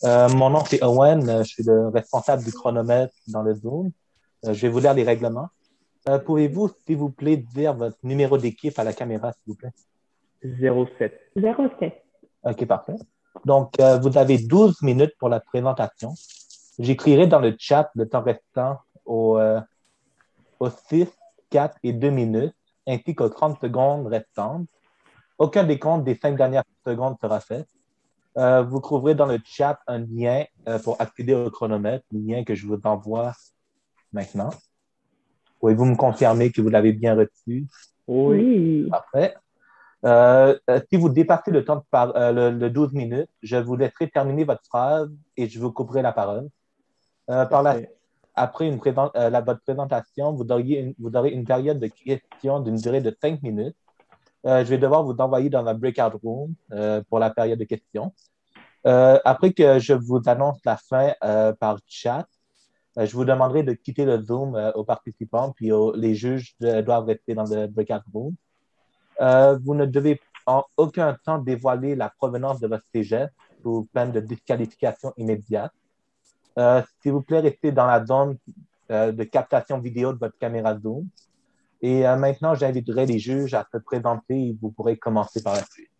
Mon nom, c'est Owen. Je suis le responsable du chronomètre dans le Zoom. Je vais vous lire les règlements. Pouvez-vous, s'il vous plaît, dire votre numéro d'équipe à la caméra, s'il vous plaît? 07. 07. OK, parfait. Donc, vous avez 12 minutes pour la présentation. J'écrirai dans le chat le temps restant aux 6, 4 et 2 minutes, ainsi qu'aux 30 secondes restantes. Aucun décompte des 5 dernières secondes sera fait. Vous trouverez dans le chat un lien pour accéder au chronomètre, le lien que je vous envoie maintenant. Pouvez-vous me confirmer que vous l'avez bien reçu? Oui. Oui. Parfait. Si vous dépassez le temps le 12 minutes, je vous laisserai terminer votre phrase et je vous couperai la parole. Parfait. Après votre présentation, vous aurez une période de questions d'une durée de 5 minutes. Je vais devoir vous envoyer dans la breakout room pour la période de questions. Après que je vous annonce la fin par chat, je vous demanderai de quitter le Zoom aux participants, puis les juges doivent rester dans le breakout room. Vous ne devez en aucun temps dévoiler la provenance de votre cégep sous peine de disqualification immédiate. S'il vous plaît, restez dans la zone de captation vidéo de votre caméra Zoom. Et maintenant, j'inviterai les juges à se présenter et vous pourrez commencer par la suite.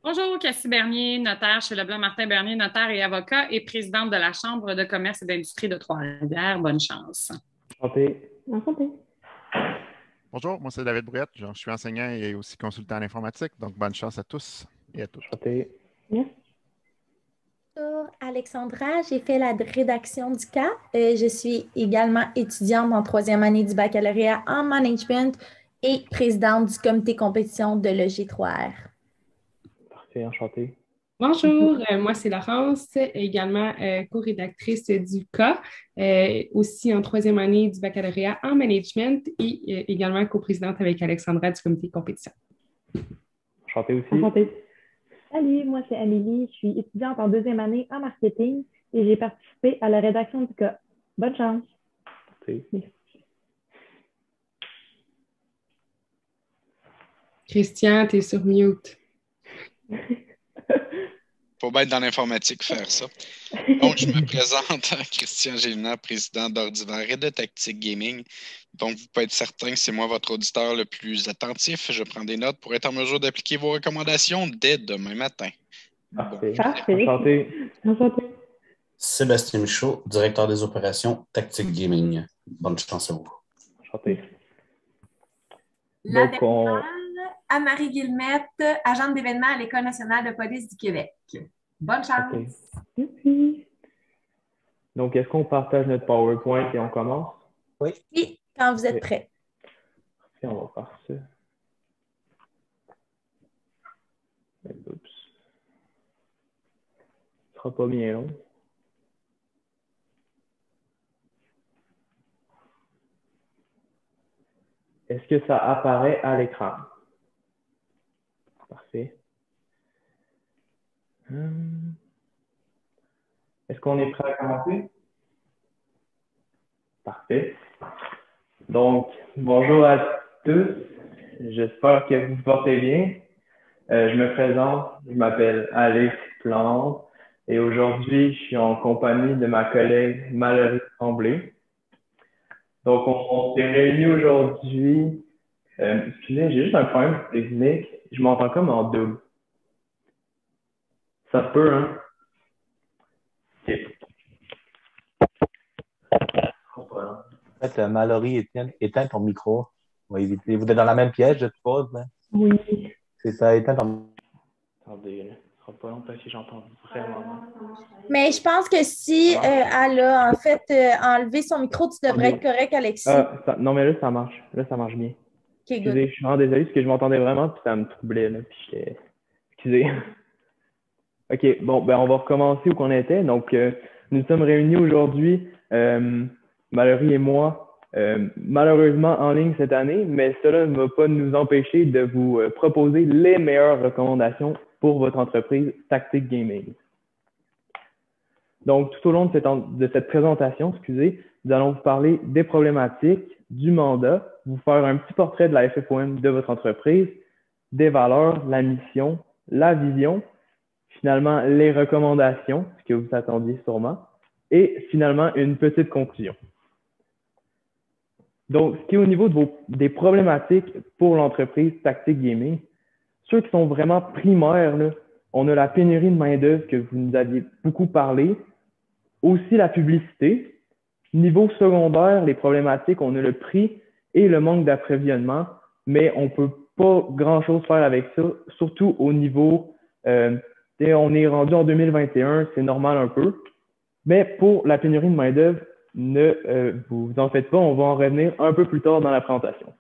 Bonjour, Cassie Bernier, notaire chez Leblanc-Martin Bernier, notaire et avocat et présidente de la Chambre de commerce et d'industrie de Trois-Rivières. Bonne chance. Enchanté. Enchanté. Bonjour, moi c'est David Brouillette, je suis enseignant et aussi consultant en informatique, donc bonne chance à tous et à toutes. Enchanté. Merci. Bonjour, Alexandra, j'ai fait la rédaction du cas. Je suis également étudiante en troisième année du baccalauréat en management et présidente du comité compétition de l'EG3R. Parfait, enchanté. Bonjour, moi c'est Laurence, également co-rédactrice du cas, aussi en troisième année du baccalauréat en management et également coprésidente avec Alexandra du comité compétition. Enchanté aussi. Enchantée. Salut, moi c'est Amélie, je suis étudiante en deuxième année en marketing et j'ai participé à la rédaction du cas. Bonne chance. Enchanté. Christian, tu es sur mute. Faut bien être dans l'informatique faire ça. Donc, je me présente, Christian Gélinas, président d'Ordivaire et de Tactique Gaming. Donc, vous pouvez être certain que c'est moi votre auditeur le plus attentif. Je prends des notes pour être en mesure d'appliquer vos recommandations dès demain matin. Parfait. Parfait. Enchanté. Enchanté. Sébastien Michaud, directeur des opérations Tactique Gaming. Bonne chance à vous. Enchanté. La Donc, on... Anne-Marie Guillemette, agente d'événements à l'École nationale de police du Québec. Bonne chance. Ok. Merci. Donc, est-ce qu'on partage notre PowerPoint et on commence? Oui. Oui, quand vous êtes prêts. Et on va faire ça. Oups. Ce sera pas bien long. Est-ce que ça apparaît à l'écran? Parfait. Est-ce qu'on est prêt à commencer? Parfait. Donc, bonjour à tous. J'espère que vous vous portez bien. Je me présente, je m'appelle Alex Plante et aujourd'hui, je suis en compagnie de ma collègue Mallory Tremblay. Donc, on s'est réunis aujourd'hui. Excusez, j'ai juste un problème technique. Je m'entends comme en double. Ça se peut, hein? OK. En fait, Mallory, éteins ton micro. On va éviter. Vous êtes dans la même pièce, je suppose. Hein? Oui. C'est ça, éteins ton... Attendez, là. Ce sera pas long parce que j'entends vraiment mal. Mais je pense que si elle a en fait enlevé son micro, tu devrais être correct, Alexis. Non, mais là, ça marche. Là, ça marche bien. Okay, excusez, good. je suis vraiment désolé parce que je m'entendais vraiment puis ça me troublait. Là, puis j'étais... Excusez. OK, bon, ben on va recommencer où qu'on était. Donc, nous sommes réunis aujourd'hui, Mallory et moi, malheureusement en ligne cette année, mais cela ne va pas nous empêcher de vous proposer les meilleures recommandations pour votre entreprise Tactique Gaming. Donc, tout au long de cette présentation, nous allons vous parler des problématiques, du mandat, vous faire un petit portrait de la FFOM de votre entreprise, des valeurs, la mission, la vision. finalement les recommandations, ce que vous attendiez sûrement, et finalement une petite conclusion. Donc, ce qui est au niveau des problématiques pour l'entreprise Tactic Gaming, ceux qui sont vraiment primaires, là, on a la pénurie de main-d'œuvre que vous nous aviez beaucoup parlé, aussi la publicité. Niveau secondaire, les problématiques, on a le prix et le manque d'approvisionnement, mais on ne peut pas grand-chose faire avec ça, surtout au niveau, on est rendu en 2021, c'est normal un peu, mais pour la pénurie de main-d'œuvre, ne vous en faites pas, on va en revenir un peu plus tard dans la présentation.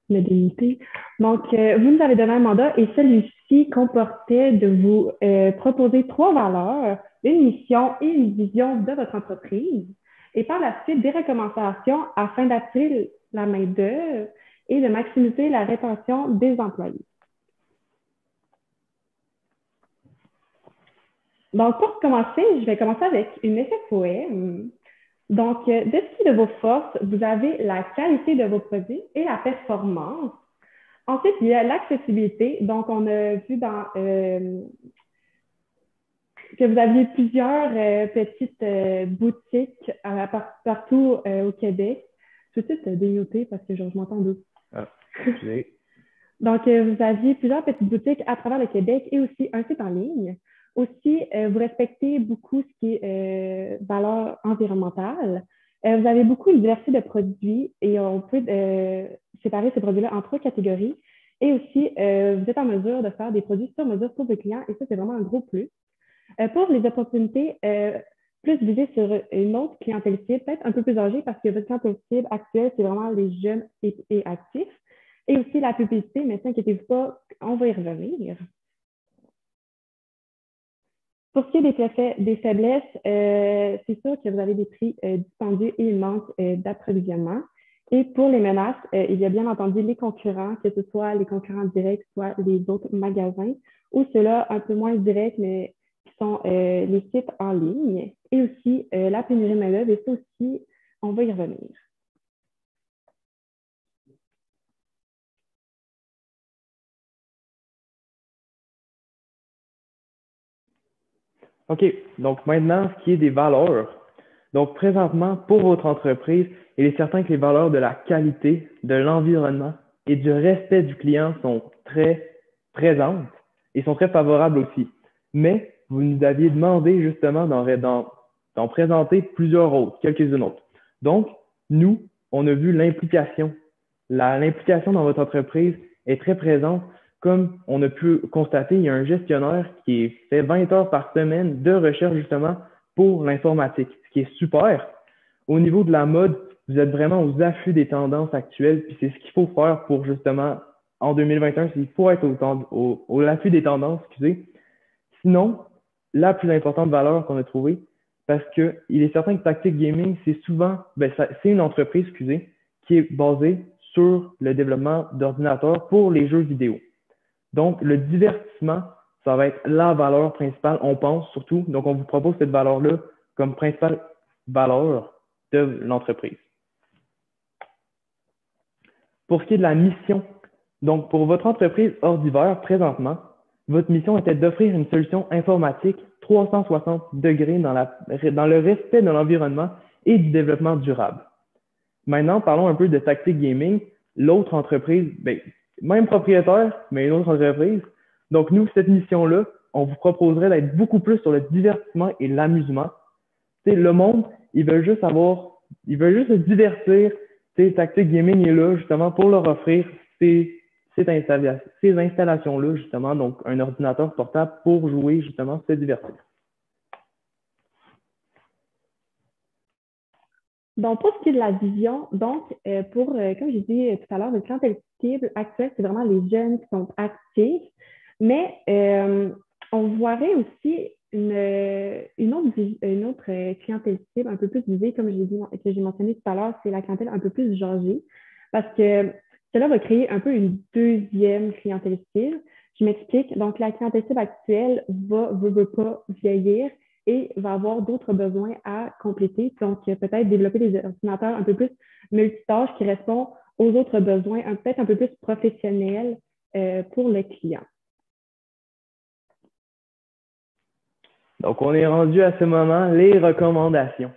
Le DIP. Donc, vous nous avez donné un mandat et celui-ci comportait de vous proposer 3 valeurs, une mission et une vision de votre entreprise, et par la suite des recommandations afin d'attirer la main-d'œuvre et de maximiser la rétention des employés. Donc, pour commencer, je vais commencer avec une SFOM. Donc, dessus de vos forces, vous avez la qualité de vos produits et la performance. Ensuite, il y a l'accessibilité. Donc, on a vu dans, que vous aviez plusieurs petites boutiques partout au Québec. Je vais peut-être dénoter parce que je m'entends deux. Ah, excusez. Donc, vous aviez plusieurs petites boutiques à travers le Québec et aussi un site en ligne. Aussi, vous respectez beaucoup ce qui est valeur environnementale. Vous avez beaucoup une diversité de produits et on peut séparer ces produits-là en 3 catégories. Et aussi, vous êtes en mesure de faire des produits sur mesure pour vos clients et ça, c'est vraiment un gros plus. Pour les opportunités, plus visées sur une autre clientèle cible, peut-être un peu plus âgée parce que votre clientèle cible actuelle, c'est vraiment les jeunes et actifs. Et aussi la publicité, mais n'inquiétez-vous pas, on va y revenir. Pour ce qui est des faiblesses, c'est sûr que vous avez des prix dispendieux et une manque d'approvisionnement. Et pour les menaces, il y a bien entendu les concurrents, que ce soit les concurrents directs, soit les autres magasins, ou ceux-là un peu moins directs, mais qui sont les sites en ligne. Et aussi la pénurie de main-d'œuvre, et ça aussi, on va y revenir. OK, donc maintenant, ce qui est des valeurs. Donc, présentement, pour votre entreprise, il est certain que les valeurs de la qualité, de l'environnement et du respect du client sont très présentes et sont très favorables aussi. Mais vous nous aviez demandé justement d'en présenter plusieurs autres, quelques-unes autres. Donc, nous, on a vu l'implication. L'implication dans votre entreprise est très présente. Comme on a pu constater, il y a un gestionnaire qui fait 20 heures par semaine de recherche justement pour l'informatique, ce qui est super. Au niveau de la mode, vous êtes vraiment aux affûts des tendances actuelles, puis c'est ce qu'il faut faire pour justement, en 2021, il faut être au affût des tendances, excusez. Sinon, la plus importante valeur qu'on a trouvée, parce que il est certain que Tactic Gaming, c'est souvent, c'est une entreprise, excusez, qui est basée sur le développement d'ordinateurs pour les jeux vidéo. Donc, le divertissement, ça va être la valeur principale, on pense surtout. Donc, on vous propose cette valeur-là comme principale valeur de l'entreprise. Pour ce qui est de la mission, donc pour votre entreprise Ordiver, présentement, votre mission était d'offrir une solution informatique 360 degrés dans le respect de l'environnement et du développement durable. Maintenant, parlons un peu de Tactic Gaming, l'autre entreprise, même propriétaire, mais une autre entreprise. Donc, nous, cette mission-là, on vous proposerait d'être beaucoup plus sur le divertissement et l'amusement. Le monde, ils veulent juste se divertir. Tactic Gaming est là, justement, pour leur offrir ces installations-là, justement, donc un ordinateur portable pour jouer, justement, se divertir. Donc, pour ce qui est de la vision, donc, comme j'ai dit tout à l'heure, notre clientèle cible actuelle, c'est vraiment les jeunes qui sont actifs, mais on voirait aussi une autre clientèle cible un peu plus visée, comme j'ai mentionné tout à l'heure, c'est la clientèle un peu plus âgée, parce que cela va créer un peu une deuxième clientèle cible. Je m'explique. Donc, la clientèle cible actuelle veut pas vieillir et va avoir d'autres besoins à compléter. Donc, peut-être développer des ordinateurs un peu plus multitâches qui répondent aux autres besoins, peut-être un peu plus professionnels pour le client. Donc, on est rendu à ce moment, les recommandations.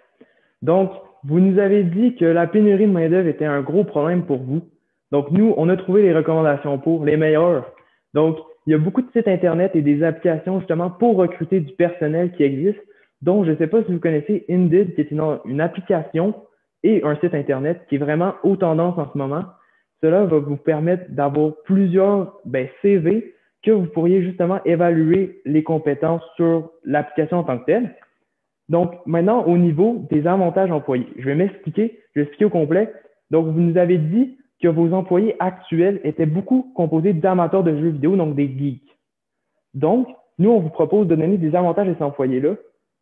Donc, vous nous avez dit que la pénurie de main-d'œuvre était un gros problème pour vous. Donc, nous, on a trouvé les recommandations pour les meilleures. Donc, il y a beaucoup de sites Internet et des applications justement pour recruter du personnel qui existent, dont je ne sais pas si vous connaissez Indeed, qui est une application et un site Internet qui est vraiment aux tendances en ce moment. Cela va vous permettre d'avoir plusieurs CV que vous pourriez justement évaluer les compétences sur l'application en tant que telle. Donc, maintenant, au niveau des avantages employés, je vais expliquer au complet. Donc, vous nous avez dit que vos employés actuels étaient beaucoup composés d'amateurs de jeux vidéo, donc des geeks. Donc, nous, on vous propose de donner des avantages à ces employés-là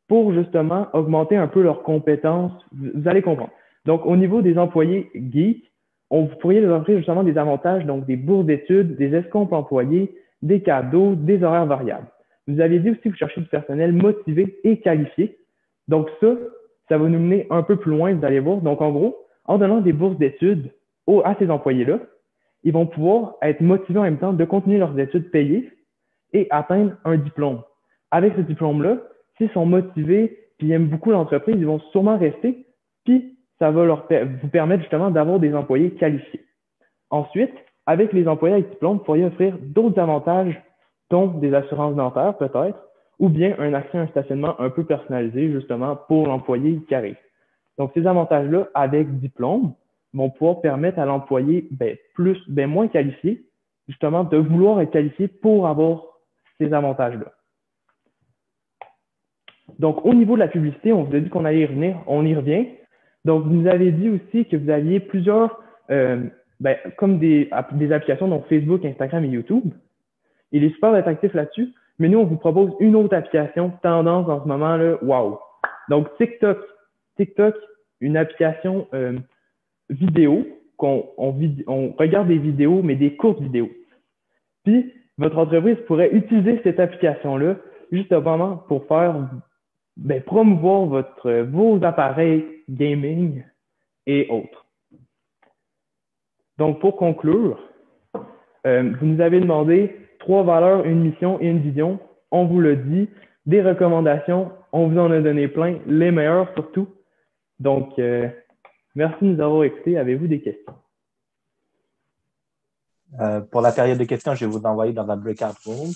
pour justement augmenter un peu leurs compétences. Vous allez comprendre. Donc, au niveau des employés geeks, vous pourriez leur offrir justement des avantages, donc des bourses d'études, des escomptes employés, des cadeaux, des horaires variables. Vous avez dit aussi que vous cherchez du personnel motivé et qualifié. Donc ça va nous mener un peu plus loin, vous allez voir. Donc en gros, en donnant des bourses d'études à ces employés-là, ils vont pouvoir être motivés en même temps de continuer leurs études payées et atteindre un diplôme. Avec ce diplôme-là, s'ils sont motivés et aiment beaucoup l'entreprise, ils vont sûrement rester, puis ça va vous permettre justement d'avoir des employés qualifiés. Ensuite, avec les employés avec diplôme, vous pourriez offrir d'autres avantages, dont des assurances dentaires peut-être, ou bien un accès à un stationnement un peu personnalisé justement pour l'employé qui arrive. Donc, ces avantages-là, avec diplôme, vont pouvoir permettre à l'employé moins qualifié, justement, de vouloir être qualifié pour avoir ces avantages-là. Donc, au niveau de la publicité, on vous a dit qu'on allait y revenir, on y revient. Donc, vous nous avez dit aussi que vous aviez plusieurs, comme des applications, donc Facebook, Instagram et YouTube. Il est super d'être actif là-dessus, mais nous, on vous propose une autre application tendance en ce moment, là, wow! Donc, TikTok, une application vidéo, on regarde des vidéos, mais des courtes vidéos. Puis, votre entreprise pourrait utiliser cette application-là justement pour faire promouvoir vos appareils gaming et autres. Donc, pour conclure, vous nous avez demandé 3 valeurs, une mission et une vision. On vous l'a dit. Des recommandations, on vous en a donné plein, les meilleures surtout. Donc, merci de nous avoir écoutés. Avez-vous des questions? Pour la période de questions, je vais vous envoyer dans un breakout room.